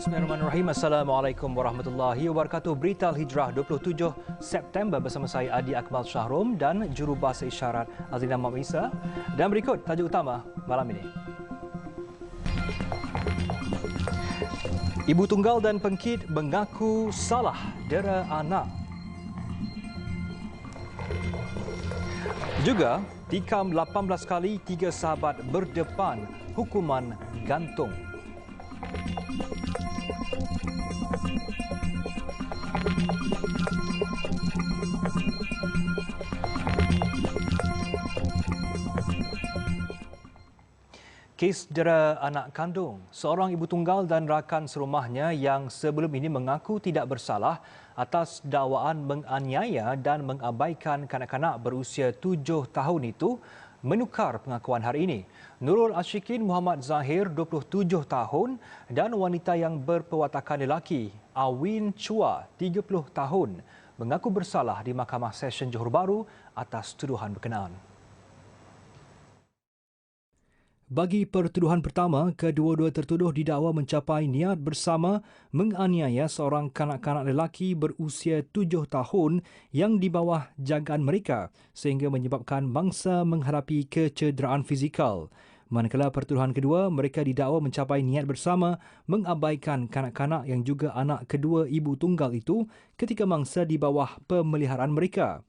Bismillahirrahmanirrahim. Assalamualaikum warahmatullahi wabarakatuh. Berita Al-Hijrah 27 September bersama saya Adi Akmal Shahrom dan jurubahasa isyarat Azina Muhammad Isa. Dan berikut tajuk utama malam ini. Ibu tunggal dan pengkit mengaku salah dera anak. Juga tikam 18 kali 3 sahabat berdepan hukuman gantung. Kes dera anak kandung. Seorang ibu tunggal dan rakan serumahnya yang sebelum ini mengaku tidak bersalah atas dakwaan menganiaya dan mengabaikan kanak-kanak berusia 7 tahun itu menukar pengakuan hari ini. Nurul Ashikin Muhammad Zahir, 27 tahun dan wanita yang berperwatakan lelaki, Awin Chua, 30 tahun, mengaku bersalah di Mahkamah Session Johor Bahru atas tuduhan berkenaan. Bagi pertuduhan pertama, kedua-dua tertuduh didakwa mencapai niat bersama menganiaya seorang kanak-kanak lelaki berusia 7 tahun yang di bawah jagaan mereka sehingga menyebabkan mangsa menghadapi kecederaan fizikal. Manakala pertuduhan kedua, mereka didakwa mencapai niat bersama mengabaikan kanak-kanak yang juga anak kedua ibu tunggal itu ketika mangsa di bawah pemeliharaan mereka.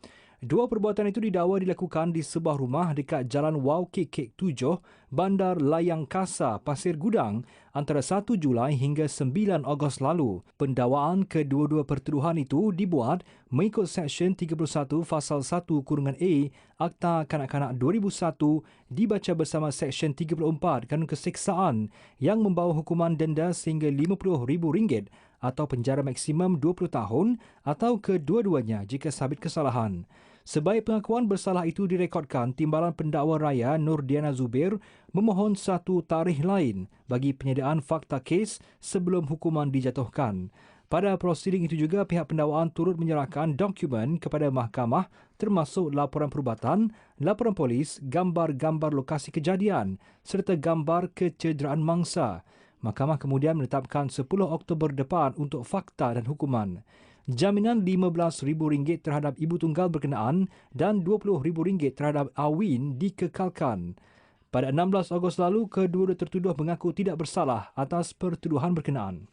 Dua perbuatan itu didakwa dilakukan di sebuah rumah dekat Jalan Wau Kek 7, Bandar Layang Kasa, Pasir Gudang antara 1 Julai hingga 9 Ogos lalu. Pendakwaan kedua-dua pertuduhan itu dibuat mengikut Seksyen 31 Fasal 1-A Akta Kanak-Kanak 2001 dibaca bersama Seksyen 34 Kanun Keseksaan yang membawa hukuman denda sehingga RM50,000 atau penjara maksimum 20 tahun atau kedua-duanya jika sabit kesalahan. Sebaik pengakuan bersalah itu direkodkan, Timbalan Pendakwa Raya Nur Diana Zubir memohon satu tarikh lain bagi penyediaan fakta kes sebelum hukuman dijatuhkan. Pada prosiding itu juga, pihak pendakwaan turut menyerahkan dokumen kepada mahkamah termasuk laporan perubatan, laporan polis, gambar-gambar lokasi kejadian serta gambar kecederaan mangsa. Mahkamah kemudian menetapkan 10 Oktober depan untuk fakta dan hukuman. Jaminan RM15,000 terhadap ibu tunggal berkenaan dan RM20,000 terhadap Awin dikekalkan. Pada 16 Ogos lalu, kedua-dua tertuduh mengaku tidak bersalah atas pertuduhan berkenaan.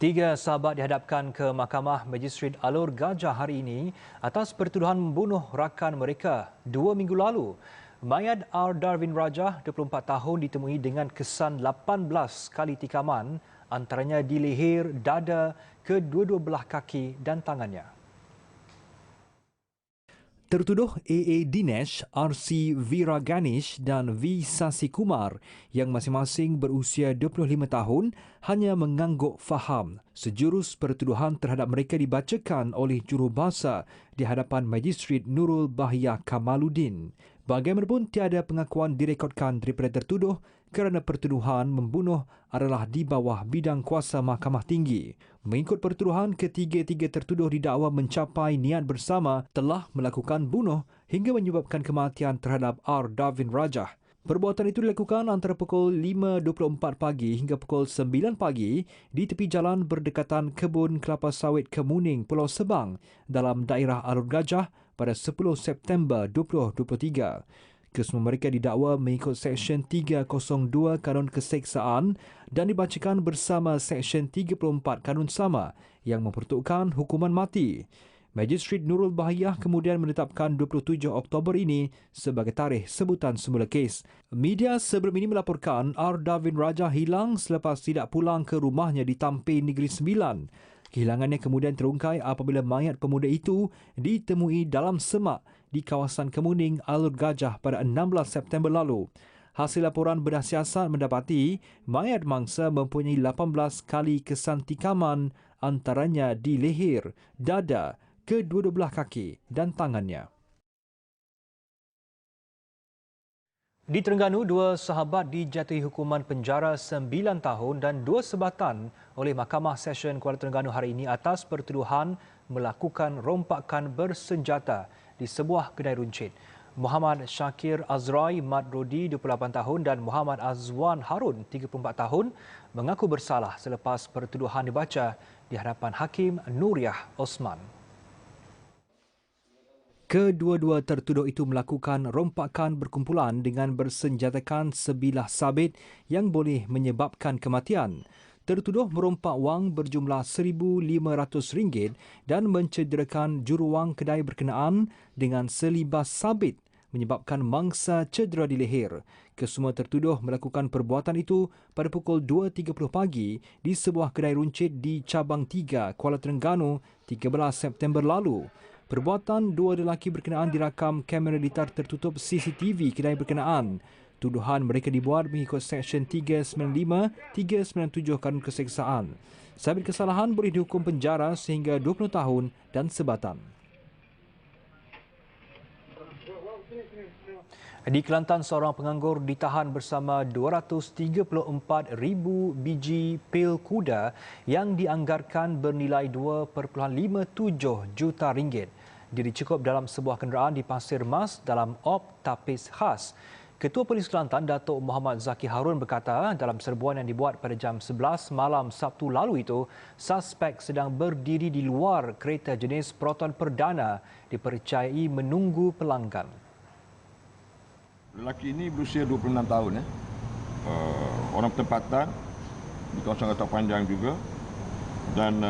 3 sahabat dihadapkan ke Mahkamah Magistrate Alor Gajah hari ini atas pertuduhan membunuh rakan mereka 2 minggu lalu. Mayat R. Darwin Rajah, 24 tahun, ditemui dengan kesan 18 kali tikaman, antaranya di leher, dada, kedua-dua belah kaki dan tangannya. Tertuduh A.A. Dinesh, R.C. Veera Ganesh dan V. Sasi Kumar yang masing-masing berusia 25 tahun hanya mengangguk faham. Sejurus pertuduhan terhadap mereka dibacakan oleh jurubahasa di hadapan Magistrate Nurul Bahiyah Kamaluddin. Bagaimanapun, tiada pengakuan direkodkan daripada tertuduh kerana pertuduhan membunuh adalah di bawah bidang kuasa Mahkamah Tinggi. Mengikut pertuduhan, ketiga-tiga tertuduh didakwa mencapai niat bersama telah melakukan bunuh hingga menyebabkan kematian terhadap R. Darwin Rajah. Perbuatan itu dilakukan antara pukul 5.24 pagi hingga pukul 9 pagi di tepi jalan berdekatan Kebun Kelapa Sawit Kemuning, Pulau Sebang dalam daerah Alor Gajah pada 10 September 2023. Kesemua mereka didakwa mengikut Seksyen 302 Kanun Keseksaan dan dibacakan bersama Seksyen 34 Kanun Sama yang memperuntukkan hukuman mati. Magistrate Nurul Bahiyah kemudian menetapkan 27 Oktober ini sebagai tarikh sebutan semula kes. Media sebelum ini melaporkan R. Darwin Rajah hilang selepas tidak pulang ke rumahnya di Tampin Negeri Sembilan. Kehilangannya kemudian terungkai apabila mayat pemuda itu ditemui dalam semak di kawasan Kemuning, Alor Gajah pada 16 September lalu. Hasil laporan bedah siasat mendapati mayat mangsa mempunyai 18 kali kesan tikaman, antaranya di leher, dada, kedua-dua belah kaki dan tangannya. Di Terengganu, 2 sahabat dijatuhi hukuman penjara 9 tahun dan 2 sebatan oleh Mahkamah Session Kuala Terengganu hari ini atas pertuduhan melakukan rompakan bersenjata di sebuah kedai runcit. Muhammad Syakir Azrai Mat Rodi 28 tahun dan Muhammad Azwan Harun 34 tahun mengaku bersalah selepas pertuduhan dibaca di hadapan Hakim Nuriyah Osman. Kedua-dua tertuduh itu melakukan rompakan berkumpulan dengan bersenjatakan sebilah sabit yang boleh menyebabkan kematian. Tertuduh merompak wang berjumlah RM1,500 dan mencederakan juruwang kedai berkenaan dengan selibas sabit menyebabkan mangsa cedera di leher. Kesemua tertuduh melakukan perbuatan itu pada pukul 2.30 pagi di sebuah kedai runcit di Cabang 3, Kuala Terengganu, 13 September lalu. Perbuatan dua lelaki berkenaan dirakam kamera litar tertutup CCTV kedai berkenaan. Tuduhan mereka dibuat mengikut Seksyen 395, 397 Kanun Keseksaan. Sabit kesalahan boleh dihukum penjara sehingga 20 tahun dan sebatan. Di Kelantan, seorang penganggur ditahan bersama 234,000 biji pil kuda yang dianggarkan bernilai 2.57 juta ringgit. Dia dicukup dalam sebuah kenderaan di Pasir Mas dalam op tapis khas. Ketua Polis Kelantan, Datuk Muhammad Zaki Harun berkata dalam serbuan yang dibuat pada jam 11 malam Sabtu lalu itu, suspek sedang berdiri di luar kereta jenis Proton Perdana dipercayai menunggu pelanggan. Lelaki ini berusia 26 tahun. Orang tempatan di kawasan Katak Panjang juga. Dan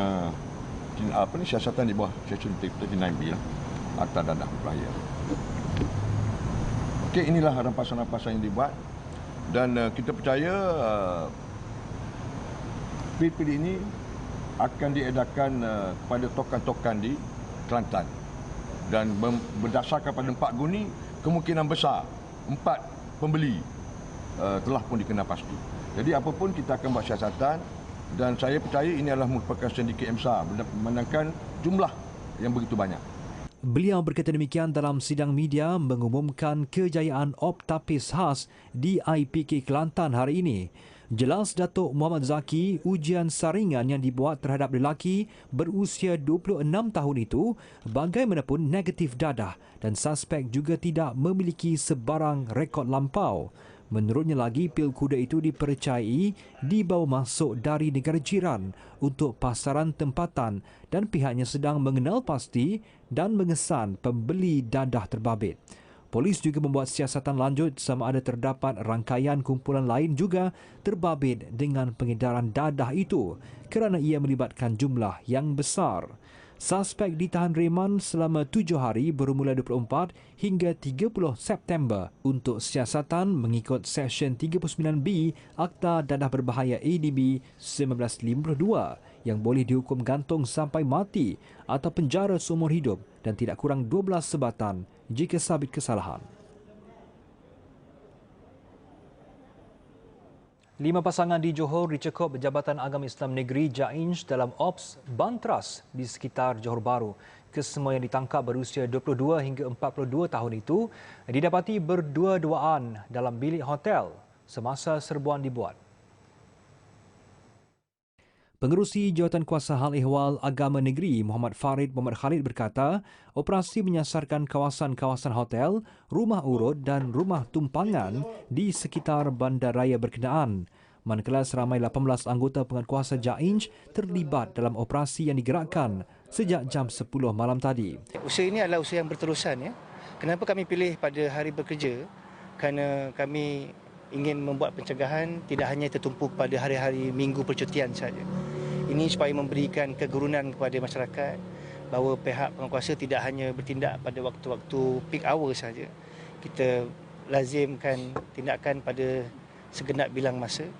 siasatan di bawah Seksyen 39B Akta Dadah Berbahaya. Okey, inilah rampasan-rampasan yang dibuat. Dan kita percaya pil-pil ini akan diedarkan kepada tokan-tokan di Kelantan. Dan berdasarkan pada 4 guni, kemungkinan besar 4 pembeli telah pun dikenal pasti. Jadi apapun kita akan buat siasatan dan saya percaya ini adalah merupakan sindiket yang besar memandangkan jumlah yang begitu banyak. Beliau berkata demikian dalam sidang media mengumumkan kejayaan op tapis khas di IPK Kelantan hari ini. Jelas Datuk Muhammad Zaki, ujian saringan yang dibuat terhadap lelaki berusia 26 tahun itu bagaimanapun negatif dadah dan suspek juga tidak memiliki sebarang rekod lampau. Menurutnya lagi, pil kuda itu dipercayai dibawa masuk dari negara jiran untuk pasaran tempatan dan pihaknya sedang mengenal pasti dan mengesan pembeli dadah terbabit. Polis juga membuat siasatan lanjut sama ada terdapat rangkaian kumpulan lain juga terbabit dengan pengedaran dadah itu kerana ia melibatkan jumlah yang besar. Suspek ditahan reman selama 7 hari bermula 24 hingga 30 September untuk siasatan mengikut Seksyen 39B Akta Dadah Berbahaya ADB 1952 yang boleh dihukum gantung sampai mati atau penjara seumur hidup dan tidak kurang 12 sebatan jika sabit kesalahan. 5 pasangan di Johor dicekup Jabatan Agama Islam Negeri JAINJ dalam Ops Bantras di sekitar Johor Bahru. Kesemua yang ditangkap berusia 22 hingga 42 tahun itu didapati berdua-duaan dalam bilik hotel semasa serbuan dibuat. Pengerusi Jawatankuasa Hal Ehwal Agama Negeri Muhammad Farid Muhammad Khalid berkata, operasi menyasarkan kawasan-kawasan hotel, rumah urut dan rumah tumpangan di sekitar bandaraya berkenaan. Manakala seramai 18 anggota penguatkuasa JAINJ terlibat dalam operasi yang digerakkan sejak jam 10 malam tadi. Usaha ini adalah usaha yang berterusan. Kenapa kami pilih pada hari bekerja? Kerana kami ingin membuat pencegahan tidak hanya tertumpu pada hari-hari minggu percutian saja. Ini supaya memberikan kegurunan kepada masyarakat bahawa pihak penguatkuasa tidak hanya bertindak pada waktu-waktu peak hour saja. Kita lazimkan tindakan pada segenap bilang masa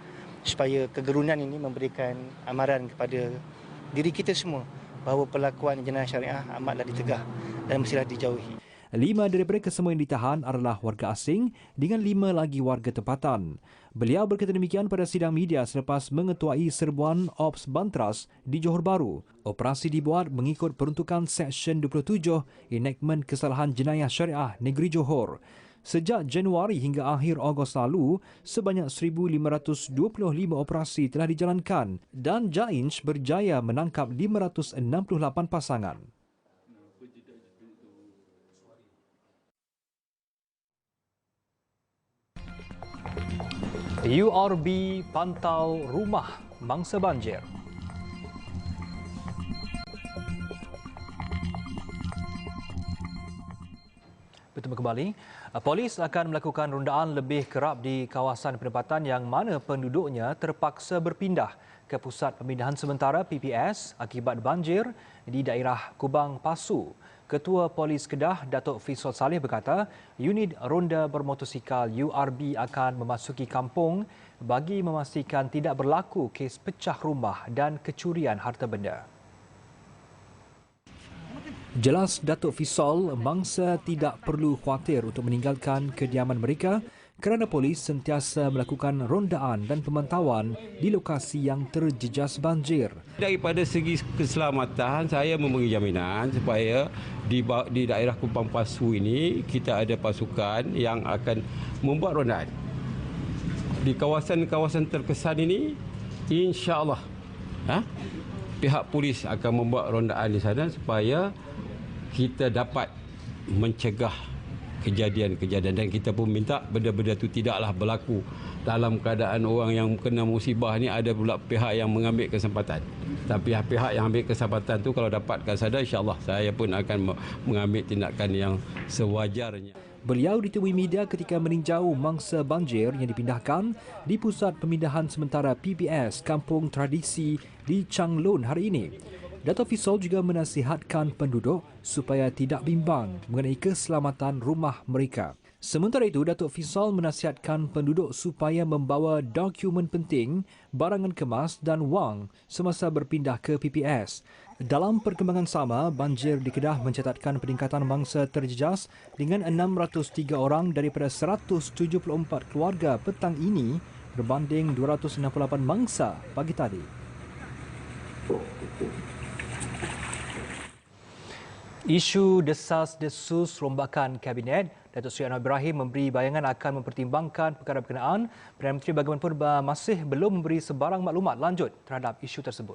supaya kegurunan ini memberikan amaran kepada diri kita semua bahawa perlakuan jenayah syariah amatlah ditegah dan mestilah dijauhi. 5 daripada kesemua yang ditahan adalah warga asing dengan 5 lagi warga tempatan. Beliau berkata demikian pada sidang media selepas mengetuai serbuan Ops Bantras di Johor Bahru. Operasi dibuat mengikut peruntukan Seksyen 27 Enakmen Kesalahan Jenayah Syariah Negeri Johor. Sejak Januari hingga akhir Ogos lalu, sebanyak 1,525 operasi telah dijalankan dan JAINJ berjaya menangkap 568 pasangan. URB pantau rumah mangsa banjir. Bertemu kembali. Polis akan melakukan rondaan lebih kerap di kawasan penempatan yang mana penduduknya terpaksa berpindah ke pusat pemindahan sementara PPS akibat banjir di daerah Kubang Pasu. Ketua Polis Kedah, Datuk Fisol Saleh berkata, unit ronda bermotosikal URB akan memasuki kampung bagi memastikan tidak berlaku kes pecah rumah dan kecurian harta benda. Jelas Datuk Fisol, mangsa tidak perlu khawatir untuk meninggalkan kediaman mereka kerana polis sentiasa melakukan rondaan dan pemantauan di lokasi yang terjejas banjir. Daripada segi keselamatan, saya memberi jaminan supaya di daerah Kupang Pasu ini kita ada pasukan yang akan membuat rondaan. Di kawasan-kawasan terkesan ini, insya-Allah pihak polis akan membuat rondaan di sana supaya kita dapat mencegah kejadian-kejadian, dan kita pun minta benda-benda itu tidaklah berlaku dalam keadaan orang yang kena musibah ni. Ada pula pihak yang mengambil kesempatan. Tapi pihak yang ambil kesempatan tu kalau dapat keadaan, insya-Allah saya pun akan mengambil tindakan yang sewajarnya. Beliau ditemui media ketika meninjau mangsa banjir yang dipindahkan di pusat pemindahan sementara PPS Kampung Tradisi di Changlun hari ini. Datuk Fisol juga menasihatkan penduduk supaya tidak bimbang mengenai keselamatan rumah mereka. Sementara itu, Datuk Fisol menasihatkan penduduk supaya membawa dokumen penting, barangan kemas dan wang semasa berpindah ke PPS. Dalam perkembangan sama, banjir di Kedah mencatatkan peningkatan mangsa terjejas dengan 603 orang daripada 174 keluarga petang ini berbanding 268 mangsa pagi tadi. Isu desas-desus rombakan Kabinet, Datuk Seri Anwar Ibrahim memberi bayangan akan mempertimbangkan perkara berkenaan. Perdana Menteri bagaimanapun masih belum memberi sebarang maklumat lanjut terhadap isu tersebut.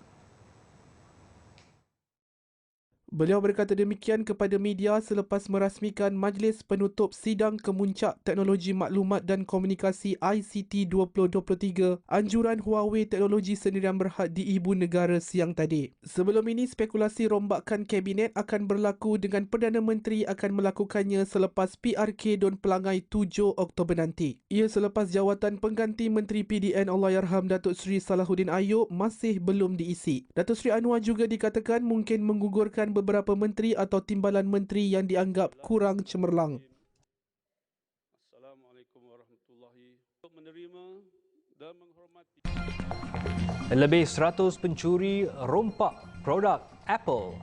Beliau berkata demikian kepada media selepas merasmikan Majlis Penutup Sidang Kemuncak Teknologi Maklumat dan Komunikasi ICT 2023 Anjuran Huawei Teknologi Sendirian Berhad di Ibu Negara siang tadi. Sebelum ini, spekulasi rombakan Kabinet akan berlaku dengan Perdana Menteri akan melakukannya selepas PRK Don Pelangai 7 Oktober nanti. Ia selepas jawatan pengganti Menteri PDN Allahyarham Datuk Seri Salahuddin Ayub masih belum diisi. Datuk Seri Anwar juga dikatakan mungkin menggugurkan beberapa menteri atau timbalan menteri yang dianggap kurang cemerlang. Assalamualaikum warahmatullahi wabarakatuh. Menerima dan menghormati. Lebih 100 pencuri rompak produk Apple.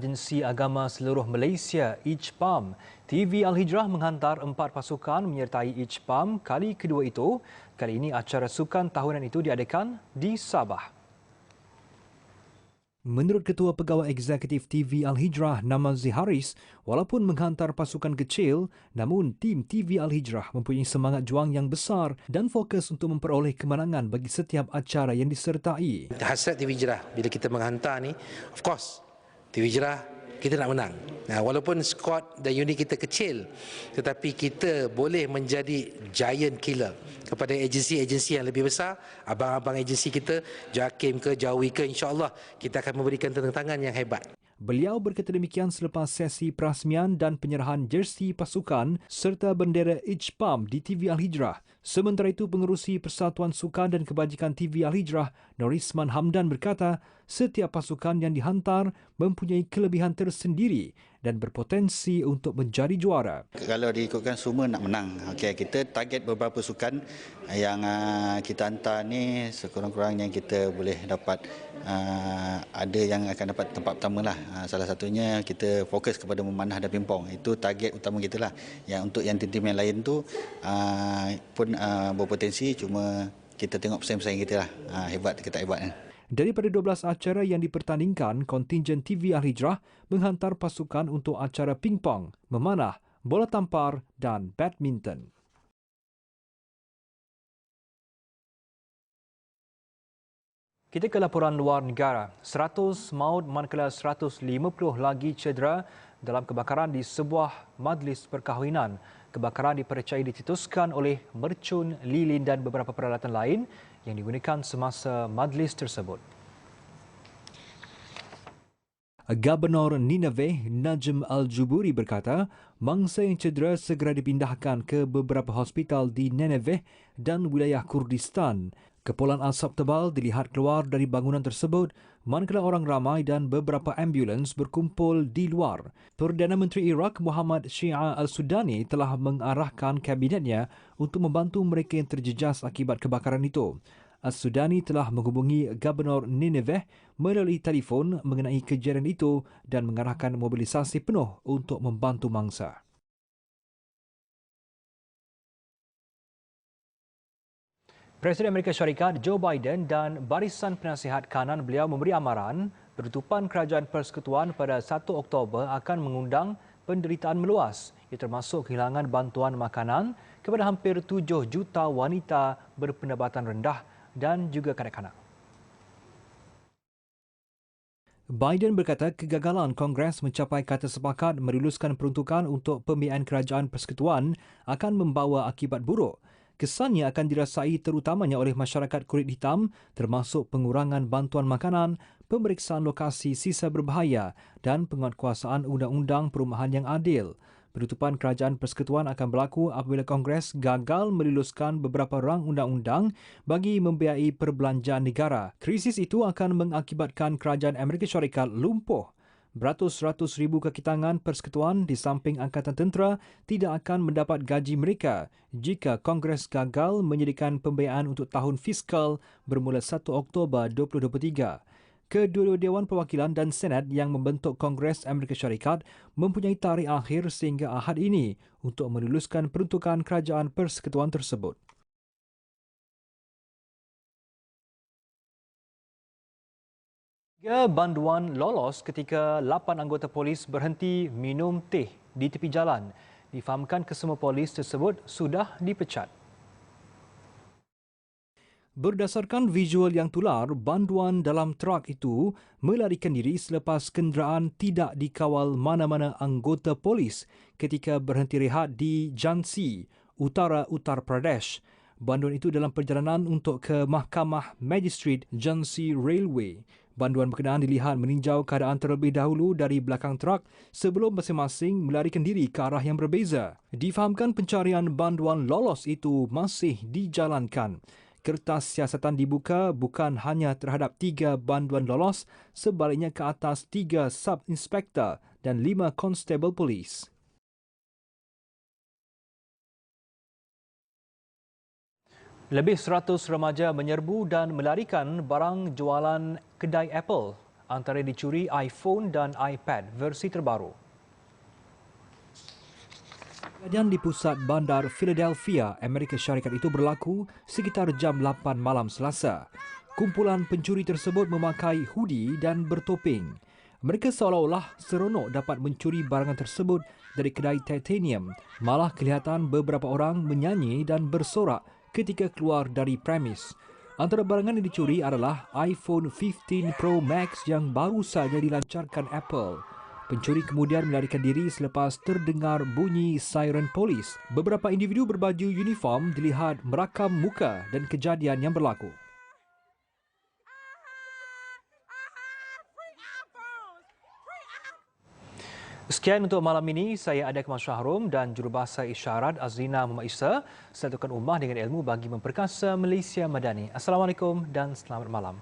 Agensi Agama Seluruh Malaysia IJPAM TV Al-Hijrah menghantar 4 pasukan menyertai IJPAM kali kedua itu. Kali ini acara sukan tahunan itu diadakan di Sabah. Menurut Ketua Pegawai Eksekutif TV Al-Hijrah Namazi Haris, walaupun menghantar pasukan kecil, namun tim TV Al-Hijrah mempunyai semangat juang yang besar dan fokus untuk memperoleh kemenangan bagi setiap acara yang disertai. Hasrat TV Hijrah bila kita menghantar ni, of course TV Hijrah kita nak menang. Nah, walaupun skuad dan unit kita kecil, tetapi kita boleh menjadi giant killer kepada agensi-agensi yang lebih besar. Abang-abang agensi kita, JAKIM ke, Jawi ke, insya-Allah kita akan memberikan tentangan yang hebat. Beliau berkata demikian selepas sesi perasmian dan penyerahan jersey pasukan serta bendera IJPAM di TV Al-Hijrah. Sementara itu, pengerusi Persatuan Sukan dan Kebajikan TV Al-Hijrah, Norisman Hamdan berkata, setiap pasukan yang dihantar mempunyai kelebihan tersendiri dan berpotensi untuk menjadi juara. Kalau diikutkan semua nak menang. Okey, kita target beberapa sukan yang kita hantar ni sekurang-kurangnya kita boleh dapat ada yang akan dapat tempat pertama lah. Salah satunya kita fokus kepada memanah dan pimpong. Itu target utama kita lah. Yang untuk yang tim-tim yang lain tu pun berpotensi, cuma kita tengok pesaing-pesaing kita lah. Hebat ke tak hebat. Daripada 12 acara yang dipertandingkan, kontingen TV Al-Hijrah menghantar pasukan untuk acara pingpong, memanah, bola tampar dan badminton. Kita ke laporan luar negara. 100 maut manakala 150 lagi cedera dalam kebakaran di sebuah majlis perkahwinan Kebakaran dipercayai dicetuskan oleh mercun, lilin dan beberapa peralatan lain yang digunakan semasa majlis tersebut. Gubernur Nineveh Najm Al-Juburi berkata, mangsa yang cedera segera dipindahkan ke beberapa hospital di Nineveh dan wilayah Kurdistan. Kepulan asap tebal dilihat keluar dari bangunan tersebut manakala orang ramai dan beberapa ambulans berkumpul di luar. Perdana Menteri Iraq Muhammad Shia Al-Sudani telah mengarahkan kabinetnya untuk membantu mereka yang terjejas akibat kebakaran itu. Al-Sudani telah menghubungi Gubernur Nineveh melalui telefon mengenai kejadian itu dan mengarahkan mobilisasi penuh untuk membantu mangsa. Presiden Amerika Syarikat Joe Biden dan barisan penasihat kanan beliau memberi amaran penutupan Kerajaan Persekutuan pada 1 Oktober akan mengundang penderitaan meluas, ia termasuk kehilangan bantuan makanan kepada hampir 7 juta wanita berpendapatan rendah dan juga kanak-kanak. Biden berkata kegagalan Kongres mencapai kata sepakat meluluskan peruntukan untuk pembiayaan Kerajaan Persekutuan akan membawa akibat buruk. Kesannya akan dirasai terutamanya oleh masyarakat kulit hitam termasuk pengurangan bantuan makanan, pemeriksaan lokasi sisa berbahaya dan penguatkuasaan undang-undang perumahan yang adil. Penutupan Kerajaan Persekutuan akan berlaku apabila Kongres gagal meluluskan beberapa rang undang-undang bagi membiayai perbelanjaan negara. Krisis itu akan mengakibatkan Kerajaan Amerika Syarikat lumpuh. Beratus-ratus ribu kaki tangan persekutuan di samping Angkatan Tentera tidak akan mendapat gaji mereka jika Kongres gagal menyediakan pembiayaan untuk tahun fiskal bermula 1 Oktober 2023. Kedua-dua Dewan Perwakilan dan Senat yang membentuk Kongres Amerika Syarikat mempunyai tarikh akhir sehingga Ahad ini untuk meluluskan peruntukan Kerajaan Persekutuan tersebut. Tiga banduan lolos ketika 8 anggota polis berhenti minum teh di tepi jalan. Difahamkan kesemua polis tersebut sudah dipecat. Berdasarkan visual yang tular, banduan dalam trak itu melarikan diri selepas kenderaan tidak dikawal mana-mana anggota polis ketika berhenti rehat di Jhansi, Utara Uttar Pradesh. Banduan itu dalam perjalanan untuk ke Mahkamah Magistrate Jhansi Railway. Banduan berkenaan dilihat meninjau keadaan terlebih dahulu dari belakang trak sebelum masing-masing melarikan diri ke arah yang berbeza. Difahamkan pencarian banduan lolos itu masih dijalankan. Kertas siasatan dibuka bukan hanya terhadap 3 banduan lolos, sebaliknya ke atas 3 sub-inspektor dan 5 konstebel polis. Lebih 100 remaja menyerbu dan melarikan barang jualan kedai Apple, antara dicuri iPhone dan iPad versi terbaru. Kejadian di pusat bandar Philadelphia, Amerika Syarikat itu berlaku sekitar jam 8 malam Selasa. Kumpulan pencuri tersebut memakai hoodie dan bertopeng. Mereka seolah-olah seronok dapat mencuri barangan tersebut dari kedai titanium. Malah kelihatan beberapa orang menyanyi dan bersorak ketika keluar dari premis. Antara barangan yang dicuri adalah iPhone 15 Pro Max yang baru saja dilancarkan Apple. Pencuri kemudian melarikan diri selepas terdengar bunyi siren polis. Beberapa individu berbaju uniform dilihat merakam muka dan kejadian yang berlaku. Sekian untuk malam ini, saya Adek Mas Syahrum dan jurubahasa isyarat Azrina Muhammad Isa. Satukan ummah dengan ilmu bagi memperkasa Malaysia Madani. Assalamualaikum dan selamat malam.